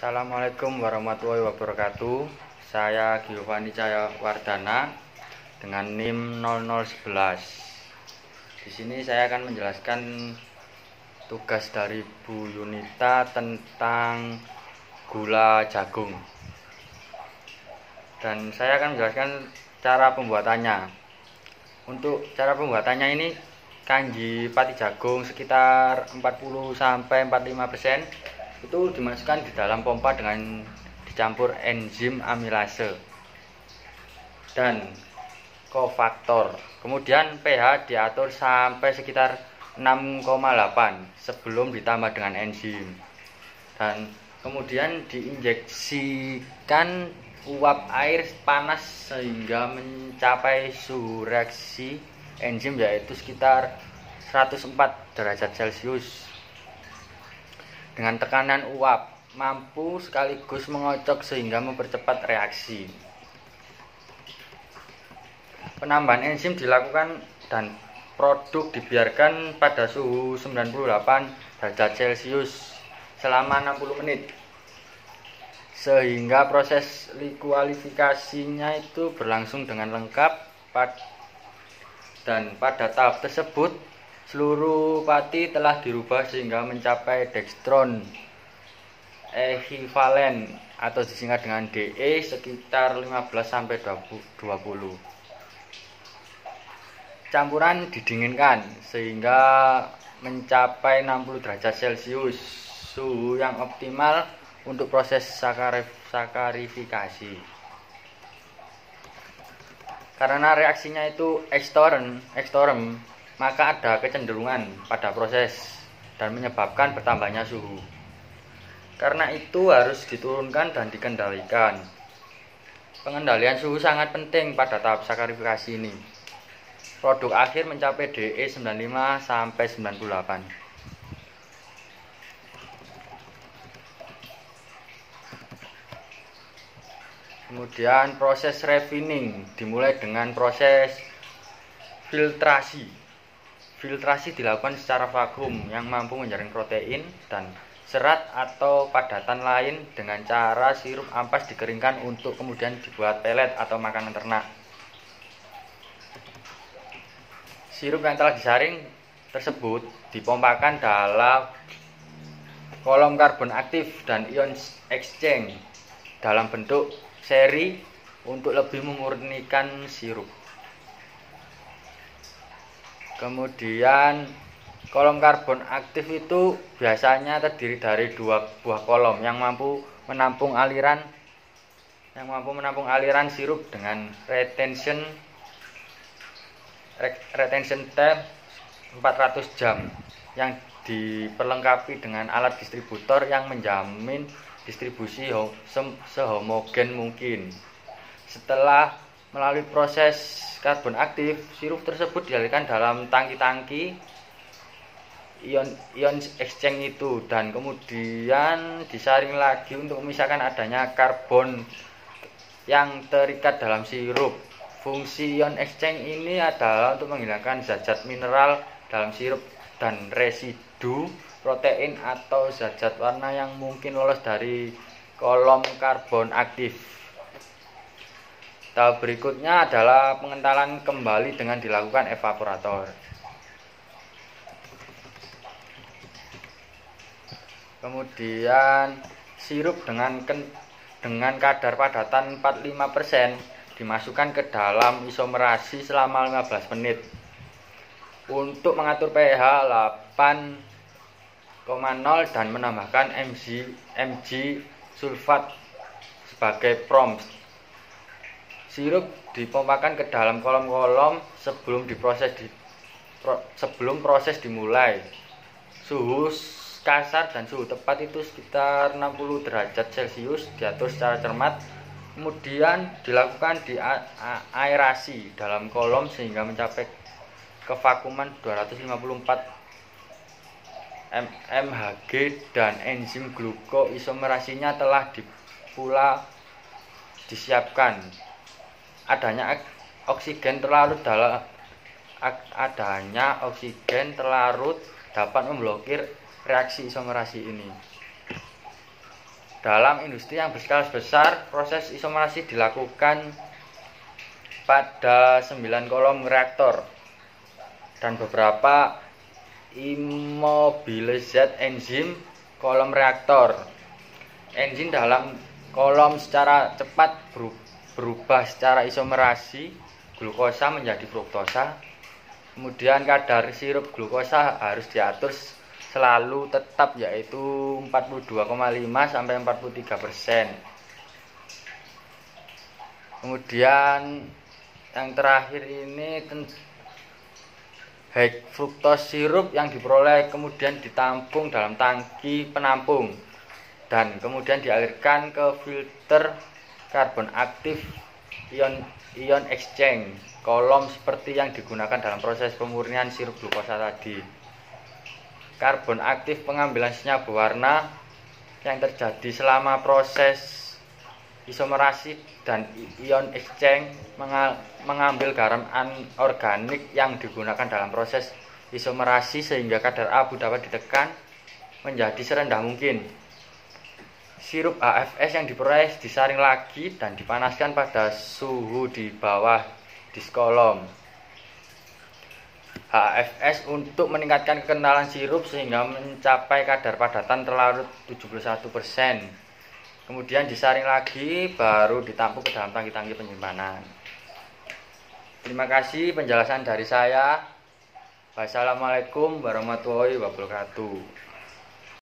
Assalamualaikum warahmatullahi wabarakatuh. Saya Giovanni Cahya Wardana dengan NIM 0011. Di sini saya akan menjelaskan tugas dari Bu Yunita tentang gula jagung. Dan saya akan menjelaskan cara pembuatannya. Untuk cara pembuatannya ini kanji pati jagung sekitar 40-45% itu dimasukkan di dalam pompa dengan dicampur enzim amilase dan kofaktor. Kemudian pH diatur sampai sekitar 6,8 sebelum ditambah dengan enzim. Dan kemudian diinjeksikan uap air panas sehingga mencapai suhu reaksi enzim yaitu sekitar 104 derajat Celcius. Dengan tekanan uap mampu sekaligus mengocok sehingga mempercepat reaksi. Penambahan enzim dilakukan dan produk dibiarkan pada suhu 98 derajat Celcius selama 60 menit. Sehingga proses likualifikasinya itu berlangsung dengan lengkap dan pada tahap tersebut seluruh pati telah dirubah sehingga mencapai dextron ekivalen atau disingkat dengan DE sekitar 15-20. Campuran didinginkan sehingga mencapai 60 derajat Celcius, suhu yang optimal untuk proses sakarifikasi. Karena reaksinya itu ekstoren, maka ada kecenderungan pada proses dan menyebabkan bertambahnya suhu. Karena itu harus diturunkan dan dikendalikan. Pengendalian suhu sangat penting pada tahap sakarifikasi ini. Produk akhir mencapai DE 95-98. Kemudian proses refining dimulai dengan proses filtrasi. Filtrasi dilakukan secara vakum yang mampu menjaring protein dan serat atau padatan lain dengan cara sirup ampas dikeringkan untuk kemudian dibuat pelet atau makanan ternak. Sirup yang telah disaring tersebut dipompakan dalam kolom karbon aktif dan ion exchange dalam bentuk seri untuk lebih memurnikan sirup. Kemudian kolom karbon aktif itu biasanya terdiri dari 2 buah kolom yang mampu menampung aliran sirup dengan retention time 400 jam yang diperlengkapi dengan alat distributor yang menjamin distribusi sehomogen mungkin. Setelah melalui proses karbon aktif, sirup tersebut dialirkan dalam tangki-tangki ion exchange itu dan kemudian disaring lagi untuk memisahkan adanya karbon yang terikat dalam sirup. Fungsi ion exchange ini adalah untuk menghilangkan zat-zat mineral dalam sirup dan residu protein atau zat-zat warna yang mungkin lolos dari kolom karbon aktif. Tahap berikutnya adalah pengentalan kembali dengan dilakukan evaporator. Kemudian sirup dengan kadar padatan 45% dimasukkan ke dalam isomerasi selama 15 menit. Untuk mengatur pH 8,0 dan menambahkan Mg sulfat sebagai prompt. Sirup dipompakan ke dalam kolom-kolom sebelum proses dimulai. Suhu kasar dan suhu tepat itu sekitar 60 derajat Celcius diatur secara cermat. Kemudian dilakukan aerasi dalam kolom sehingga mencapai kevakuman 254 mmHg dan enzim glukoisomerasinya telah disiapkan. Adanya oksigen terlarut dapat memblokir reaksi isomerasi ini. Dalam industri yang berskala besar, proses isomerasi dilakukan pada 9 kolom reaktor dan beberapa immobilized enzim kolom reaktor. Enzim dalam kolom secara cepat berubah secara isomerasi glukosa menjadi fruktosa. Kemudian kadar sirup glukosa harus diatur selalu tetap, yaitu 42,5 sampai 43%. Kemudian yang terakhir ini high fructose sirup yang diperoleh kemudian ditampung dalam tangki penampung dan kemudian dialirkan ke filter karbon aktif ion exchange kolom seperti yang digunakan dalam proses pemurnian sirup glukosa tadi. Karbon aktif pengambilan senyap berwarna yang terjadi selama proses isomerasi dan ion exchange mengambil garam anorganik yang digunakan dalam proses isomerasi sehingga kadar abu dapat ditekan menjadi serendah mungkin. Sirup HFS yang diperoleh disaring lagi dan dipanaskan pada suhu di bawah diskolom. HFS untuk meningkatkan kekenalan sirup sehingga mencapai kadar padatan terlarut 71%. Kemudian disaring lagi baru ditampung ke dalam tangki-tangki penyimpanan. Terima kasih penjelasan dari saya. Wassalamualaikum warahmatullahi wabarakatuh.